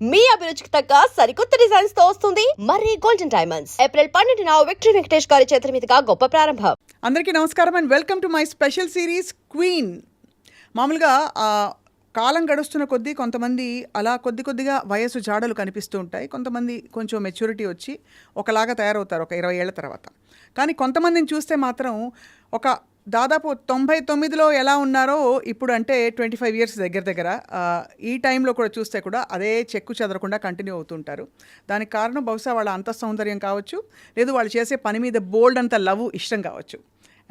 మీ అభిరుచికి తగ్గ సరికొత్త డిజైన్స్ తో వస్తుంది మర్రి గోల్డెన్ డైమండ్స్. ఏప్రిల్ 12న విక్టరీ వెంకటేష్ గారి చేతుల మీదుగా గొప్ప ప్రారంభం. అందరికీ నమస్కారం and welcome to my special series queen. మామూలుగా కాలం గడుస్తున్న కొద్దీ కొంతమంది అలా కొద్దిగా వయసు జాడలు కనిపిస్తూ ఉంటాయి. కొంతమంది కొంచెం మెచ్యూరిటీ వచ్చి ఒకలాగా తయారవుతారు ఒక 20 ఏళ్ల తర్వాత. కానీ కొంతమందిని చూస్తే మాత్రం ఒక దాదాపు 99లో ఎలా ఉన్నారో ఇప్పుడు అంటే 25 ఇయర్స్ దగ్గర ఈ టైంలో కూడా చూస్తే కూడా అదే చెక్కు చెదరకుండా కంటిన్యూ అవుతుంటారు. దానికి కారణం బహుశా వాళ్ళ అంతఃసౌందర్యం కావచ్చు, లేదు వాళ్ళు చేసే పని మీద బోల్డ్ అంత లవ్ ఇష్టం కావచ్చు.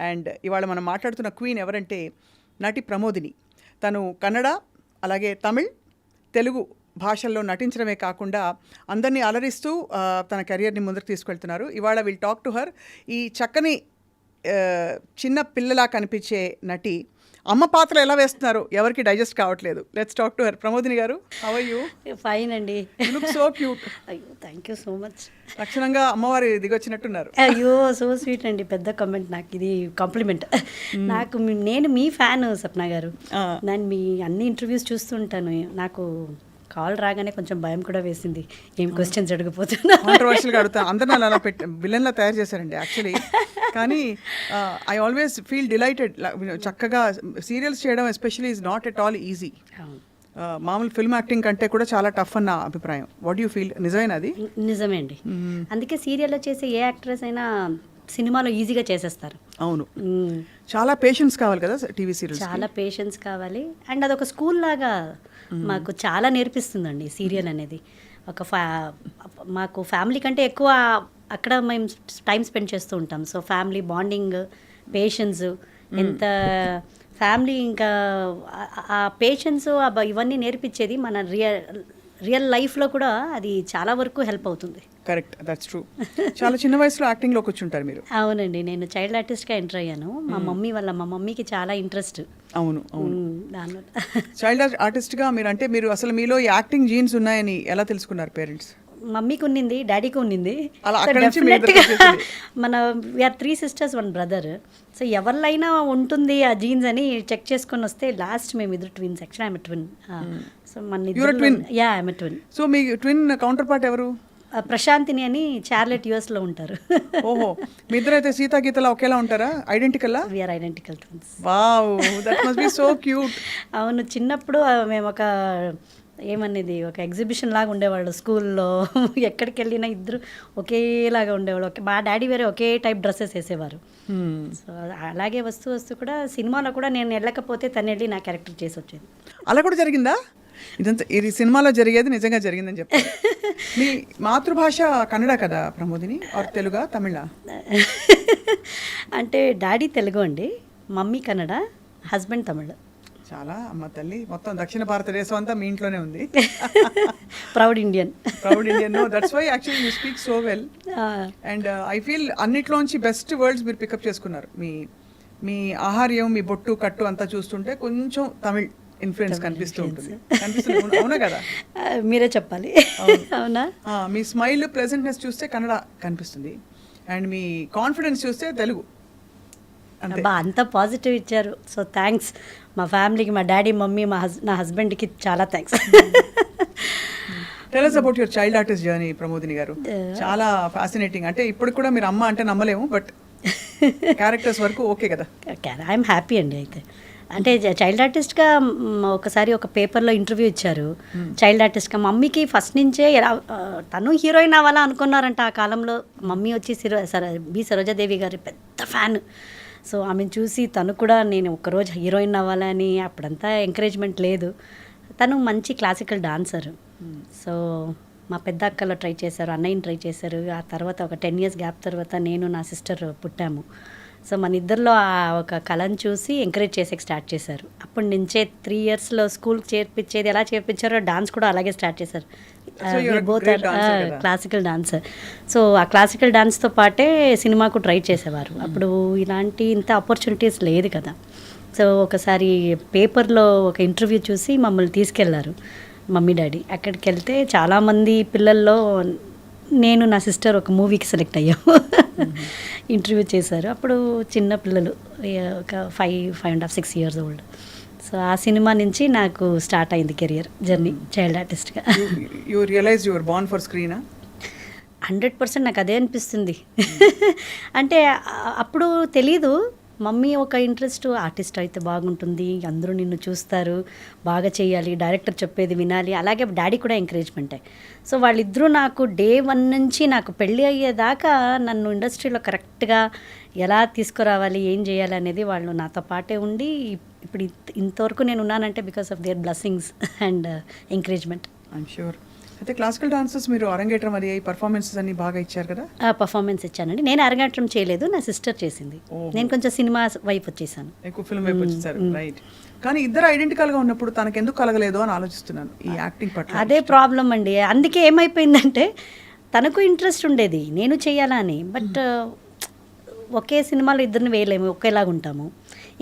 అండ్ ఇవాళ మనం మాట్లాడుతున్న క్వీన్ ఎవరంటే నటి ప్రమోదిని. తను కన్నడ, అలాగే తమిళ్, తెలుగు భాషల్లో నటించడమే కాకుండా అందరినీ అలరిస్తూ తన కెరియర్ని ముందుకు తీసుకెళ్తున్నారు. ఇవాళ విల్ టాక్ టు హర్. ఈ చక్కని చిన్న పిల్లలా కనిపించే నటి అమ్మ పాత్రలు ఎలా వేస్తున్నారు ఎవరికి డైజెస్ట్ కావట్లేదు. Let's talk to her. Pramodini గారు, హౌ ఆర్ యూ? ఫైన్ అండి. You look so cute. అయ్యో, థ్యాంక్ యూ సో మచ్. లక్షణంగా అమ్మవారి దిగొచ్చినట్టున్నారు. అయ్యో, సో స్వీట్ అండి. పెద్ద కామెంట్, నాకు ఇది కాంప్లిమెంట్. నేను మీ ఫ్యాన్ సప్న గారు. నేను మీ అన్ని ఇంటర్వ్యూస్ చూస్తుంటాను. నాకు కాల్ రాగానే కొంచెం భయం కూడా వేసింది, ఏం క్వశ్చన్స్ అడగపోతున్నా. కాంట్రవర్షియల్గా అడుగుతాను. అందరిని అలా విలన్లా తయారు చేశారండి యాక్చువల్లీ. కానీ ఐ ఆల్వేస్ ఫీల్ డిలైటెడ్. చక్కగా సీరియల్స్ చేయడం especially is not at all easy. మామూలు ఫిల్మ్ యాక్టింగ్ కంటే కూడా చాలా టఫ్ అన్న అభిప్రాయం. What you feel? నిజమేనా అది? నిజమే అండి. అందుకే సీరియల్లో చేసే ఏ యాక్ట్రెస్ అయినా సినిమాలో ఈజీగా చేసేస్తారు. అవును, చాలా పేషెన్స్ కావాలి కదా టీవీ సీరియల్స్. చాలా పేషెన్స్ కావాలి. అండ్ అదొక స్కూల్ లాగా మాకు చాలా నేర్పిస్తుందండి సీరియల్ అనేది. మాకు ఫ్యామిలీ కంటే ఎక్కువ అక్కడ మేము టైం స్పెండ్ చేస్తూ ఉంటాం. సో ఫ్యామిలీ బాండింగ్, పేషెన్స్, ఎంత ఫ్యామిలీ, ఇంకా ఆ పేషెన్స్ ఇవన్నీ నేర్పించేది మన రియల్ లైఫ్లో కూడా అది చాలా వరకు హెల్ప్ అవుతుంది. Correct, that's true. చాలా చిన్న వయసులో యాక్టింగ్లో కూర్చుంటారు మీరు. అవునండి, నేను చైల్డ్ ఆర్టిస్ట్గా ఎంటర్ అయ్యాను. మా మమ్మీకి చాలా ఇంట్రెస్ట్. అవును. చైల్డ్ ఆర్టిస్ట్గా మీరు అసలు మీలో యాక్టింగ్ జీన్స్ ఉన్నాయని ఎలా తెలుసుకున్నారు పేరెంట్స్? మమ్మీకి ఉన్నింది, డాడీకి ఉన్నింది. మన వీఆర్ 3 sisters 1 brother. సో ఎవరిలైనా ఉంటుంది ఆ జీన్స్ అని చెక్ చేసుకొని వస్తే లాస్ట్ మేము ఇద్దరు twins. Actually I'm twin. So మన ట్విన్. సో మీ ట్విన్ కౌంటర్ పార్ట్ ఎవరు? ప్రశాంతిని అని చార్లెట్ US లో ఉంటారు. ఓహో, మీ ఇద్దరు అయితే సీతా గీతలా ఒకేలా ఉంటారా? Identical? We are identical twins. Wow, that must be so cute. అవును, చిన్నప్పుడు మేము ఒక ఎగ్జిబిషన్ లాగా ఉండేవాళ్ళు స్కూల్లో. ఎక్కడికి వెళ్ళినా ఇద్దరు ఒకేలాగా ఉండేవాళ్ళు. మా డాడీ వేరే ఒకే టైప్ డ్రెస్సెస్ వేసేవారు. సో అలాగే వస్తూ కూడా సినిమాలో కూడా నేను వెళ్ళకపోతే తను వెళ్ళి నా క్యారెక్టర్ చేసి వచ్చేది. అలా కూడా జరిగిందా? ఇది సినిమాలో జరిగేది నిజంగా జరిగిందని చెప్పారు. మీ మాతృభాష కన్నడ కదా ప్రమోదిని? ఆర్ తెలుగా, తమిళ? అంటే డాడీ తెలుగు అండి, మమ్మీ కన్నడ, హస్బెండ్ తమిళ. చాలా అమ్మ తల్లి, మొత్తం దక్షిణ భారతదేశం అంతా మీ ఇంట్లోనే ఉంది. Proud Indian. No, that's why actually you speak so well. And I feel అన్నిట్లోంచి బెస్ట్ వర్డ్స్ మీరు పికప్ చేసుకున్నారు. మీ ఆహార్యం, మీ బొట్టు కట్టు అంతా చూస్తుంటే కొంచెం తమిళ్ ఇన్ఫ్లుయెన్స్ కనిపిస్తూ ఉంటుంది. అవునా కదా? మీరే చెప్పాలి. అవునా? మీ స్మైల్, ప్రెజెంట్నెస్ చూస్తే కన్నడ కనిపిస్తుంది. అండ్ మీ కాన్ఫిడెన్స్ చూస్తే తెలుగు. అంత పాజిటివ్ ఇచ్చారు. సో థ్యాంక్స్ మా ఫ్యామిలీకి, మా డాడీ, మమ్మీ, నా హస్బెండ్కి చాలా thanks. Tell us about your child artist journey, Pramodini గారు. చాలా ఫ్యాసినేటింగ్. అంటే ఇప్పుడు కూడా మీరు అమ్మ అంటే నమ్మలేము, బట్ క్యారెక్టర్స్ వరకు ఓకే కదా? ఐఎమ్ హ్యాపీ అండి. అయితే అంటే చైల్డ్ ఆర్టిస్ట్గా ఒకసారి ఒక పేపర్లో ఇంటర్వ్యూ ఇచ్చారు. చైల్డ్ ఆర్టిస్ట్గా మమ్మీకి ఫస్ట్ నుంచే తను హీరోయిన్ అవ్వాలా అనుకున్నారంట ఆ కాలంలో. మమ్మీ వచ్చి బి సరోజాదేవి గారి పెద్ద ఫ్యాన్. సో ఆమెను చూసి తను కూడా నేను ఒకరోజు హీరోయిన్ అవ్వాలని, అప్పుడంతా ఎంకరేజ్మెంట్ లేదు. తను మంచి క్లాసికల్ డాన్సర్. సో మా పెద్ద అక్కలో ట్రై చేశారు, అన్నయ్యని ట్రై చేశారు. ఆ తర్వాత ఒక 10 years గ్యాప్ తర్వాత నేను, నా సిస్టర్ పుట్టాము. సో మన ఇద్దరిలో ఒక కళను చూసి ఎంకరేజ్ చేసేకి స్టార్ట్ చేశారు. అప్పటి నుంచే 3 yearsలో స్కూల్కి చేర్పించేది ఎలా చేర్పించారో డాన్స్ కూడా అలాగే స్టార్ట్ చేశారు. Both classical dancer. సో ఆ క్లాసికల్ డాన్స్తో పాటే సినిమాకు ట్రై చేసేవారు. అప్పుడు ఇంత ఆపర్చునిటీస్ లేదు కదా. సో ఒకసారి పేపర్లో ఒక ఇంటర్వ్యూ చూసి మమ్మల్ని తీసుకెళ్లారు మమ్మీ డాడీ. అక్కడికి వెళ్తే చాలామంది పిల్లల్లో నేను, నా సిస్టర్ ఒక మూవీకి సెలెక్ట్ అయ్యాము. ఇంటర్వ్యూ చేశారు. అప్పుడు చిన్న పిల్లలు, ఒక 5.5, 6 years old. సో సో ఆ సినిమా నుంచి నాకు స్టార్ట్ అయింది కెరియర్ జర్నీ చైల్డ్ ఆర్టిస్ట్గా. You realise your born for స్క్రీనా? 100% నాకు అదే అనిపిస్తుంది. అంటే అప్పుడు తెలీదు, మమ్మీ ఒక ఇంట్రెస్ట్ ఆర్టిస్ట్ అయితే బాగుంటుంది, అందరూ నిన్ను చూస్తారు, బాగా చేయాలి, డైరెక్టర్ చెప్పేది వినాలి, అలాగే డాడీ కూడా ఎంకరేజ్మెంటే. సో వాళ్ళిద్దరూ నాకు డే 1 నుంచి నాకు పెళ్ళి అయ్యేదాకా నన్ను ఇండస్ట్రీలో కరెక్ట్గా ఎలా తీసుకురావాలి, ఏం చేయాలి అనేది వాళ్ళు నాతో పాటే ఉండి ఇప్పుడు ఇంతవరకు నేను ఉన్నానంటే because of their blessings and encouragement. I'm sure. అయితే క్లాసికల్ డాన్సర్స్ మీరు అరంగేట్రం అది పర్ఫార్మెన్సెస్ అన్ని బాగా ఇచ్చారు కదా? పర్ఫార్మెన్స్ ఇచ్చానండి. నేను అరంగేట్రం చేయలేదు, నా సిస్టర్ చేసింది. నేను కొంచెం సినిమా వైపు వచ్చేసాను, ఎక్కువ ఫిల్మ్ వైపు వచ్చేసారు. రైట్. కానీ ఇద్దరు ఐడెంటికల్గా ఉన్నప్పుడు తనకు ఎందుకు కలగలేదు అని ఆలోచిస్తున్నాను ఈ యాక్టింగ్ పట్ల. అదే ప్రాబ్లం అండి. అందుకే ఏమైపోయిందంటే తనకు ఇంట్రెస్ట్ ఉండేది నేను చేయాలా అని, బట్ ఒకే సినిమాలో ఇద్దరిని వేయలేము, ఒకేలాగా ఉంటాము.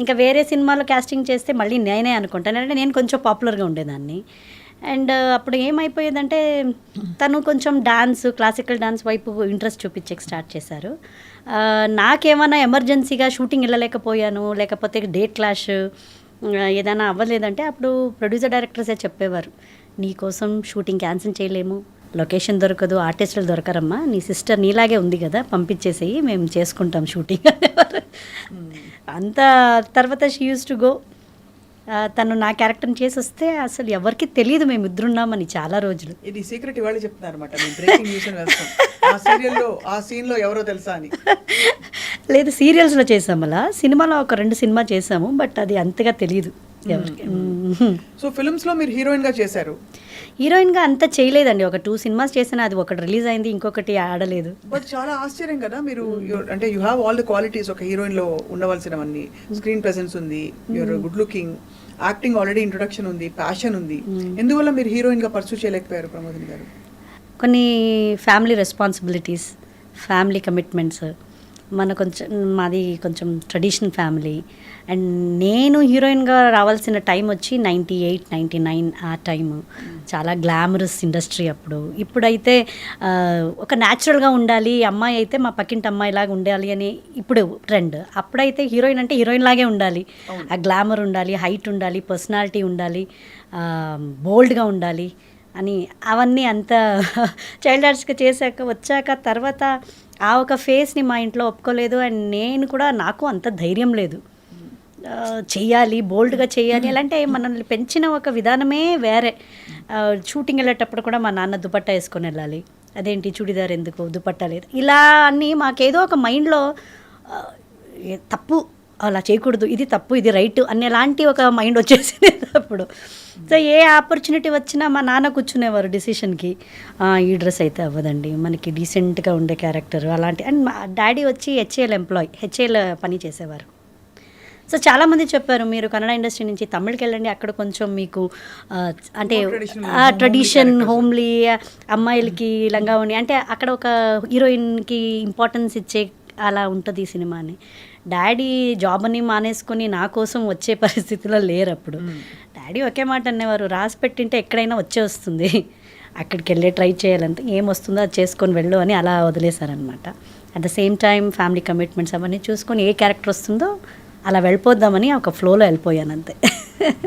ఇంకా వేరే సినిమాలో కాస్టింగ్ చేస్తే మళ్ళీ నేనే అనుకుంటాను, అంటే నేను కొంచెం పాపులర్గా ఉండేదాన్ని. అండ్ అప్పుడు ఏమైపోయేదంటే తను కొంచెం డాన్స్, క్లాసికల్ డాన్స్ వైపు ఇంట్రెస్ట్ చూపించే స్టార్ట్ చేశారు. నాకేమైనా ఎమర్జెన్సీగా షూటింగ్ వెళ్ళలేకపోయాను, లేకపోతే డేట్ క్లాష్ ఏదైనా అవ్వలేదంటే అప్పుడు ప్రొడ్యూసర్ డైరెక్టర్సే చెప్పేవారు, నీ కోసం షూటింగ్ క్యాన్సిల్ చేయలేము, లొకేషన్ దొరకదు, ఆర్టిస్టులు దొరకరమ్మా, నీ సిస్టర్ నీలాగే ఉంది కదా, పంపించేసేయి, మేము చేసుకుంటాం షూటింగ్ అనేవారు. అంత తర్వాత షీ యూస్ టు గో. తను నా క్యారెక్టర్ని చేసి వస్తే అసలు ఎవరికి తెలియదు మేము ఇద్దరున్నామని చాలా రోజులు. ఇది సీక్రెట్ ఇవాళ చెప్తున్నారు అనమాట, బ్రేకింగ్ న్యూస్ అని వేస్తాం. ఆ సీరియల్లో ఆ సీన్లో ఎవరో తెలుసా అని. లేదు, సీరియల్స్లో చేసాము, అలా సినిమాలో ఒక 2 సినిమా చేసాము, బట్ అది అంతగా తెలియదు ఎవరికి. సో ఫిల్మ్స్లో మీరు హీరోయిన్గా చేశారు. హీరోయిన్గా అంతా చేయలేదండి, ఒక 2 సినిమాస్ చేసిన, అది ఒకటి రిలీజ్ అయింది, ఇంకొకటి ఆడలేదు. బట్ చాలా ఆశ్చర్యం కదా మీరు, అంటే you have all the qualities ఒక హీరోయిన్లో ఉండవలసినవన్నీ. స్క్రీన్ ప్రెసెన్స్ ఉంది, you're good looking, acting already introduction ఉంది, ప్యాషన్ ఉంది. ఎందువల్ల మీరు హీరోయిన్గా పర్సూ చేయలేకపోయారు ప్రమోదిని గారు? కొన్ని ఫ్యామిలీ రెస్పాన్సిబిలిటీస్, ఫ్యామిలీ కమిట్మెంట్స్, మాది కొంచెం ట్రెడిషనల్ ఫ్యామిలీ. అండ్ నేను హీరోయిన్గా రావాల్సిన టైం వచ్చి 98, 99 ఆ టైము. చాలా గ్లామరస్ ఇండస్ట్రీ అప్పుడు. ఇప్పుడైతే ఒక న్యాచురల్గా ఉండాలి, అమ్మాయి అయితే మా పక్కింటి అమ్మాయిలాగా ఉండాలి అని ఇప్పుడు ట్రెండ్. అప్పుడైతే హీరోయిన్ అంటే హీరోయిన్ లాగే ఉండాలి, ఆ గ్లామర్ ఉండాలి, హైట్ ఉండాలి, పర్సనాలిటీ ఉండాలి, బోల్డ్గా ఉండాలి అని, అవన్నీ అంత చైల్డ్ ఆర్ట్స్గా చేశాక వచ్చాక తర్వాత ఆ ఒక ఫేస్ని మా ఇంట్లో ఒప్పుకోలేదు. అండ్ నేను కూడా, నాకు అంత ధైర్యం లేదు, చెయ్యాలి, బోల్డ్గా చెయ్యాలి. అలాంటి మనల్ని పెంచిన ఒక విధానమే వేరే. షూటింగ్ వెళ్ళేటప్పుడు కూడా మా నాన్న దుపట్టా వేసుకొని వెళ్ళాలి, అదేంటి చుడిదార్ ఎందుకు, దుపట్టా లేదు, ఇలా అన్నీ మాకేదో ఒక మైండ్లో తప్పు, అలా చేయకూడదు, ఇది తప్పు, ఇది రైట్ అనేలాంటి ఒక మైండ్ వచ్చేసింది అప్పుడు. సో ఏ ఆపర్చునిటీ వచ్చినా మా నాన్న కూర్చునేవారు డిసిషన్కి, ఈ డ్రెస్ అయితే అవ్వదండి, మనకి డీసెంట్గా ఉండే క్యారెక్టర్ అలాంటి. అండ్ మా డాడీ వచ్చి హెచ్ఏఎల్ పని చేసేవారు. సో చాలామంది చెప్పారు, మీరు కన్నడ ఇండస్ట్రీ నుంచి తమిళకి వెళ్ళండి, అక్కడ కొంచెం మీకు అంటే ట్రెడిషన్, హోమ్లీ, అమ్మాయిలకి లంగావని, అంటే అక్కడ ఒక హీరోయిన్కి ఇంపార్టెన్స్ ఇచ్చే అలా ఉంటుంది ఈ సినిమా అని. డాడీ జాబ్ అని మానేసుకొని నా కోసం వచ్చే పరిస్థితిలో లేరు అప్పుడు. డాడీ ఒకే మాట అనేవారు, రాసి పెట్టింటే ఎక్కడైనా వస్తుంది, అక్కడికి వెళ్ళే ట్రై చేయాలంటే ఏం వస్తుందో అది చేసుకొని వెళ్ళు అని అలా వదిలేశారనమాట. At the same time family commitments అవన్నీ చూసుకొని ఏ క్యారెక్టర్ వస్తుందో అలా వెళ్ళిపోద్దామని ఒక ఫ్లోలో వెళ్ళిపోయాను అంతే.